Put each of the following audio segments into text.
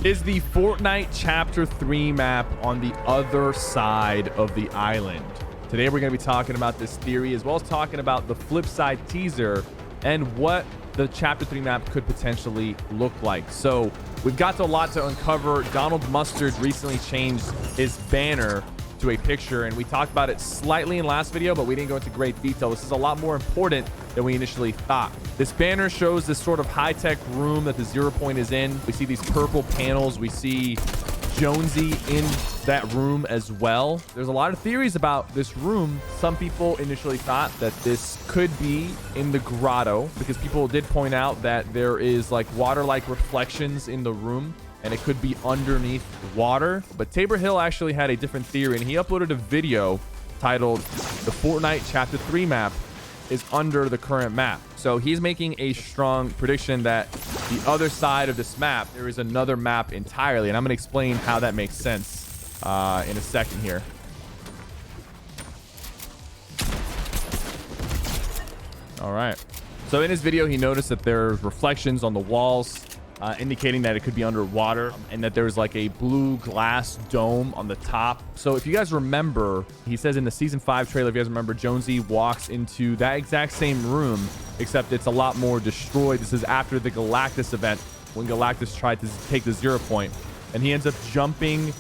is the Fortnite Chapter 3 map on the other side of the island. Today, we're going to be talking about this theory, as well as talking about the flip side teaser and what the Chapter 3 map could potentially look like. So we've got a lot to uncover. Donald Mustard recently changed his banner to a picture, and we talked about it slightly in last video, but we didn't go into great detail. This is a lot more important than we initially thought. This banner shows this sort of high-tech room that the 0 point is in. We see these purple panels. We see Jonesy in that room as well. There's a lot of theories about this room. Some people initially thought that this could be in the grotto, because people did point out that there is like water-like reflections in the room, and it could be underneath water. But Tabor Hill actually had a different theory, and he uploaded a video titled "The Fortnite Chapter 3 map is under the current map." So he's making a strong prediction that the other side of this map, there is another map entirely, and I'm going to explain how that makes sense in a second here. All right. So in his video, he noticed that there's reflections on the walls, indicating that it could be underwater, and that there's like a blue glass dome on the top. So if you guys remember, he says in the season 5 trailer, if you guys remember, Jonesy walks into that exact same room, except it's a lot more destroyed. This is after the Galactus event, when Galactus tried to take the 0 point, and he ends up jumping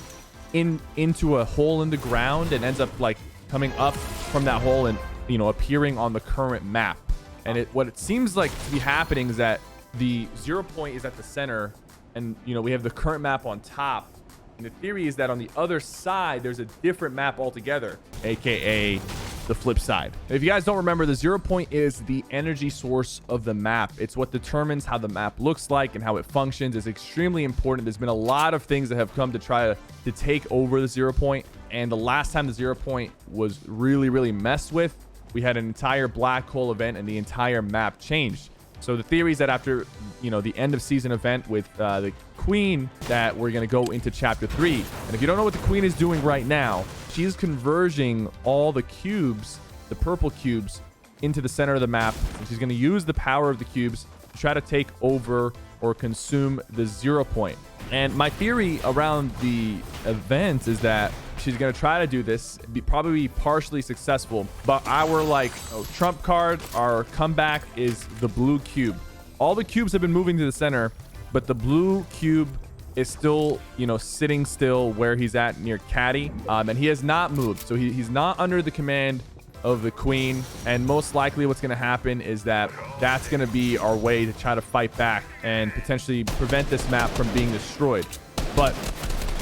into a hole in the ground and ends up like coming up from that hole and, you know, appearing on the current map. And what it seems like to be happening is that the 0 point is at the center, and you know, we have the current map on top, and the theory is that on the other side there's a different map altogether, aka the flip side. If you guys don't remember, the 0 point is the energy source of the map. It's what determines how the map looks like and how it functions. It's extremely important. There's been a lot of things that have come to try to take over the 0 point, and the last time the 0 point was really messed with, we had an entire black hole event and the entire map changed. So the theory is that after, you know, the end of season event with the Queen, that we're going to go into Chapter 3. And if you don't know what the Queen is doing right now, she's converging all the cubes, the purple cubes, into the center of the map. And she's going to use the power of the cubes to try to take over or consume the 0 point. And my theory around the event is that she's going to try to do this, probably be partially successful, but our trump card, our comeback, is the blue cube. All the cubes have been moving to the center, but the blue cube is still, you know, sitting still where he's at near Caddy, and he has not moved. So he's not under the command of the Queen, and most likely what's going to happen is that that's going to be our way to try to fight back and potentially prevent this map from being destroyed. But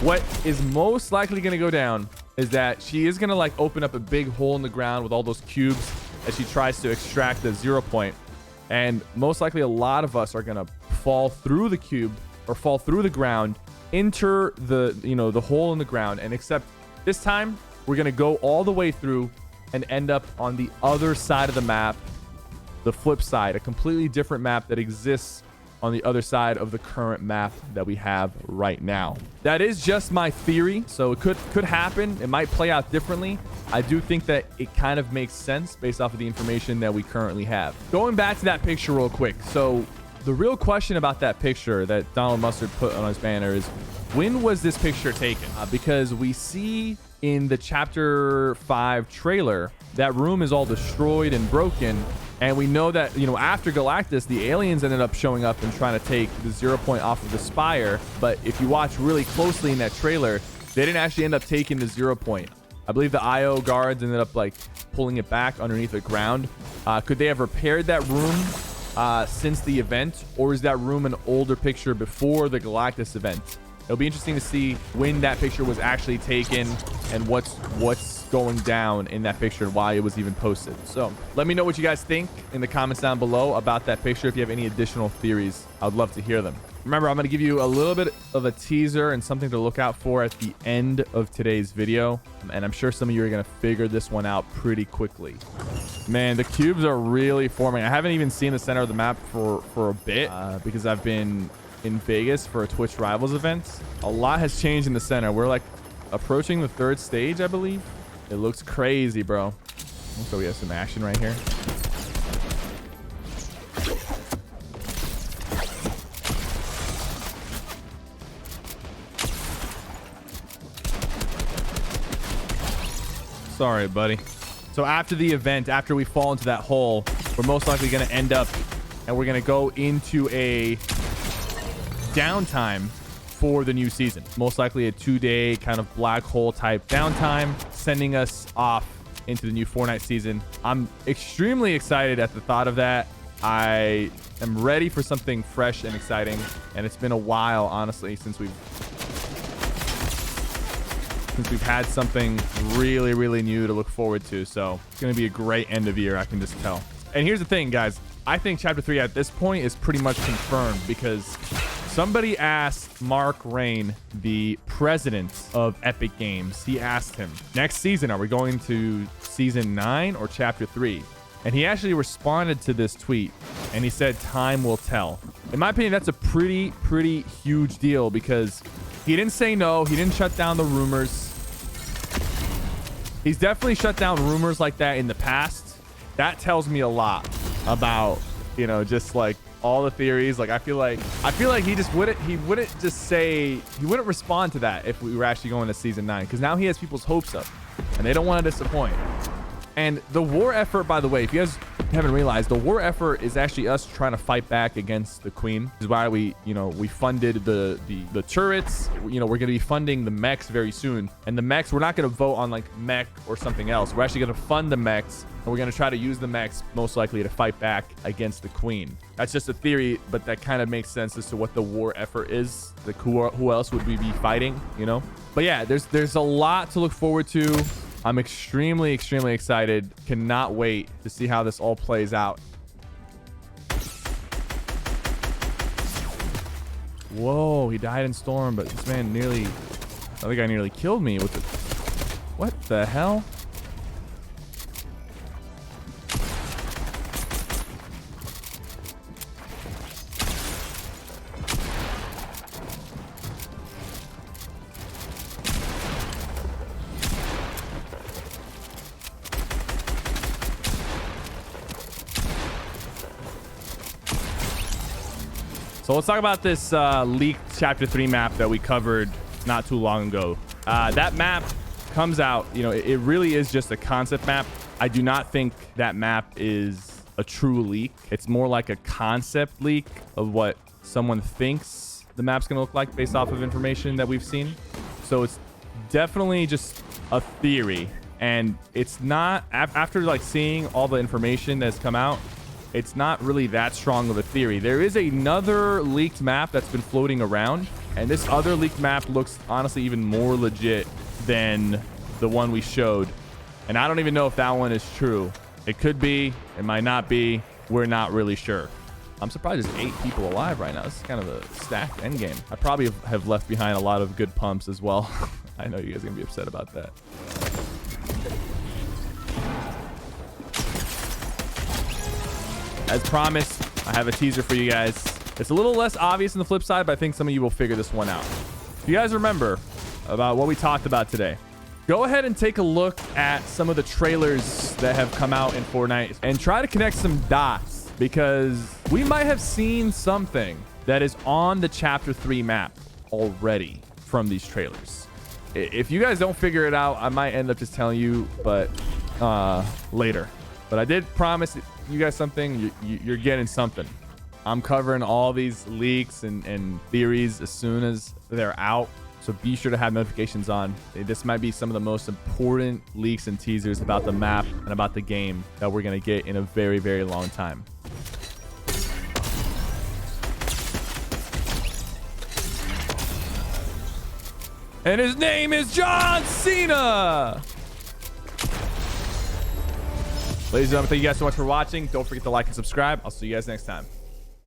what is most likely going to go down is that she is going to like open up a big hole in the ground with all those cubes as she tries to extract the 0 point, and most likely a lot of us are going to fall through the cube or fall through the ground, enter the, you know, the hole in the ground, and except this time we're going to go all the way through and end up on the other side of the map, the flip side, a completely different map that exists on the other side of the current map that we have right now. That is just my theory, so it could happen. It might play out differently. I do think that it kind of makes sense based off of the information that we currently have. Going back to that picture real quick. So the real question about that picture that Donald Mustard put on his banner is, when was this picture taken? Because we see in the Chapter 5 trailer, that room is all destroyed and broken. And we know that, you know, after Galactus, the aliens ended up showing up and trying to take the 0 point off of the Spire. But if you watch really closely in that trailer, they didn't actually end up taking the 0 point. I believe the IO guards ended up like pulling it back underneath the ground. Could they have repaired that room since the event? Or is that room an older picture before the Galactus event? It'll be interesting to see when that picture was actually taken and what's going down in that picture and why it was even posted. So let me know what you guys think in the comments down below about that picture. If you have any additional theories, I would love to hear them. Remember, I'm going to give you a little bit of a teaser and something to look out for at the end of today's video. And I'm sure some of you are going to figure this one out pretty quickly. Man, the cubes are really forming. I haven't even seen the center of the map for a bit because I've been in Vegas for a Twitch Rivals event. A lot has changed in the center. We're like approaching the 3rd stage, I believe. It looks crazy, bro. So we have some action right here. Sorry, buddy. So after the event, after we fall into that hole, we're most likely going to end up and we're going to go into a downtime for the new season. Most likely a 2-day kind of black hole type downtime, sending us off into the new Fortnite season. I'm extremely excited at the thought of that. I am ready for something fresh and exciting. And it's been a while, honestly, since we've had something really, really new to look forward to. So it's going to be a great end of year, I can just tell. And here's the thing, guys. I think Chapter 3 at this point is pretty much confirmed because somebody asked Mark Rain, the president of Epic Games. He asked him, next season, are we going to Season 9 or Chapter 3? And he actually responded to this tweet, and he said, time will tell. In my opinion, that's a pretty huge deal because he didn't say no. He didn't shut down the rumors. He's definitely shut down rumors like that in the past. That tells me a lot about, you know, just like all the theories. Like I feel like he wouldn't respond to that if we were actually going to Season 9, because now he has people's hopes up and they don't want to disappoint. And the war effort, by the way, if you guys haven't realized, the war effort is actually us trying to fight back against the Queen. This is why we funded the turrets. You know, we're going to be funding the mechs very soon. And the mechs, we're not going to vote on like mech or something else. We're actually going to fund the mechs, and we're going to try to use the mechs most likely to fight back against the Queen. That's just a theory, but that kind of makes sense as to what the war effort is. Like who else would we be fighting, you know? But yeah, there's a lot to look forward to. I'm extremely excited. Cannot wait to see how this all plays out. Whoa, he died in storm, but this man nearly... I think I nearly killed me with it. What the hell? So let's talk about this leaked Chapter 3 map that we covered not too long ago. That map comes out, you know, it really is just a concept map. I do not think that map is a true leak. It's more like a concept leak of what someone thinks the map's going to look like based off of information that we've seen. So it's definitely just a theory. And it's not, after like seeing all the information that's come out, it's not really that strong of a theory. There is another leaked map that's been floating around, and this other leaked map looks honestly even more legit than the one we showed. And I don't even know if that one is true. It could be, it might not be. We're not really sure. I'm surprised there's 8 people alive right now. This is kind of a stacked endgame. I probably have left behind a lot of good pumps as well. I know you guys are gonna be upset about that. As promised, I have a teaser for you guys. It's a little less obvious on the flip side, but I think some of you will figure this one out. If you guys remember about what we talked about today, go ahead and take a look at some of the trailers that have come out in Fortnite and try to connect some dots, because we might have seen something that is on the Chapter 3 map already from these trailers. If you guys don't figure it out, I might end up just telling you, but later. But I did promise you guys something. You're getting something. I'm covering all these leaks and theories as soon as they're out. So be sure to have notifications on. This might be some of the most important leaks and teasers about the map and about the game that we're going to get in a very, very long time. And his name is John Cena. Ladies and gentlemen, thank you guys so much for watching. Don't forget to like and subscribe. I'll see you guys next time.